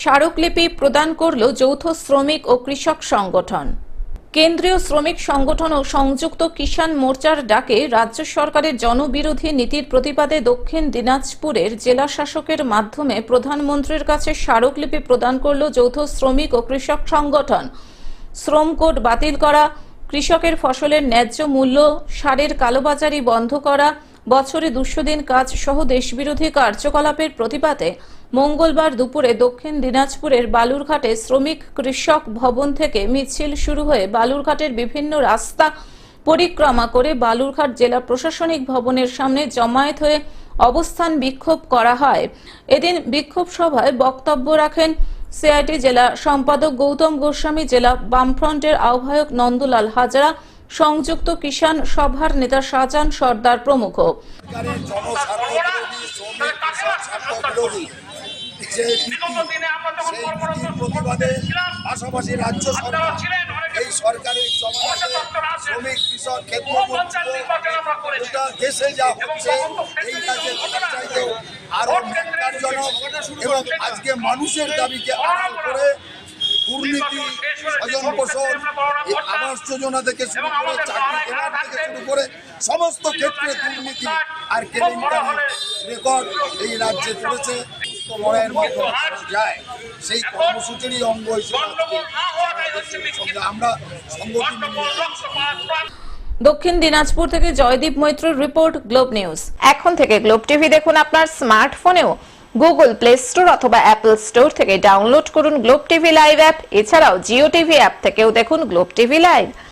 স্মারকলিপি প্রদান করল যৌথ শ্রমিক ও কৃষক সংগঠন। কেন্দ্রীয় শ্রমিক সংগঠন ও সংযুক্ত কিষাণ মোর্চার ডাকে রাজ্য সরকারের জনবিরোধী নীতির প্রতিবাদে দক্ষিণ দিনাজপুরের জেলা শাসকের মাধ্যমে প্রধানমন্ত্রীর কাছে স্মারকলিপি প্রদান করল যৌথ শ্রমিক ও কৃষক সংগঠন। শ্রম কোড বাতিল করা, কৃষকের ফসলের ন্যায্য মূল্য, সারের কালোবাজারি বন্ধ করা, বছরে 200 দিন কাজ সহ দেশবিরোধী কার্যকলাপের প্রতিবাদে মঙ্গলবার দুপুরে দক্ষিণ দিনাজপুরের বালুরঘাটে শ্রমিক কৃষক ভবন থেকে মিছিল শুরু হয়ে বালুরঘাটের বিভিন্ন রাস্তা পরিক্রমা করে বালুরঘাট জেলা প্রশাসনিক ভবনের সামনে জমায়েত হয়ে অবস্থান বিক্ষোভ করা হয়। এদিন বিক্ষোভ সভায় বক্তব্য রাখেন সিআইটি জেলা সম্পাদক গৌতম গোস্বামী, জেলা বামফ্রন্টের আহ্বায়ক নন্দলাল হাজরা, সংযুক্ত কিষাণ সভার নেতা শাহজাহান সর্দার প্রমুখ। পাশাপাশি রাজ্য সরকার এই সরকারের শ্রমিক কৃষক দেশে যা হচ্ছে এই কাজে চাইতেও আরো ন্যাক্কারজনক এবং আজকে মানুষের দাবিকে আড়াল করে দুর্নীতি, স্বজন পোষণ, আবাস যোজনা থেকে শুরু করে চাকরি কেনার থেকে শুরু করে সমস্ত ক্ষেত্রে দুর্নীতি আর কেলেঙ্কারির রেকর্ড এই রাজ্যে চলেছে। লড়াইয়ের মাধ্যমে যায় সেই কর্মসূচিরই অঙ্গ হিসেবে আমরা সংগঠন। দক্ষিণ দিনাজপুর থেকে জয়দীপ মৈত্রর রিপোর্ট, গ্লোব নিউজ। এখন থেকে গ্লোব টিভি দেখুন আপনার স্মার্টফোনেও। গুগল প্লে স্টোর অথবা অ্যাপল স্টোর থেকে ডাউনলোড করুন গ্লোব টিভি লাইভ অ্যাপ। এছাড়াও জিও টিভি অ্যাপ থেকেও দেখুন গ্লোব টিভি লাইভ।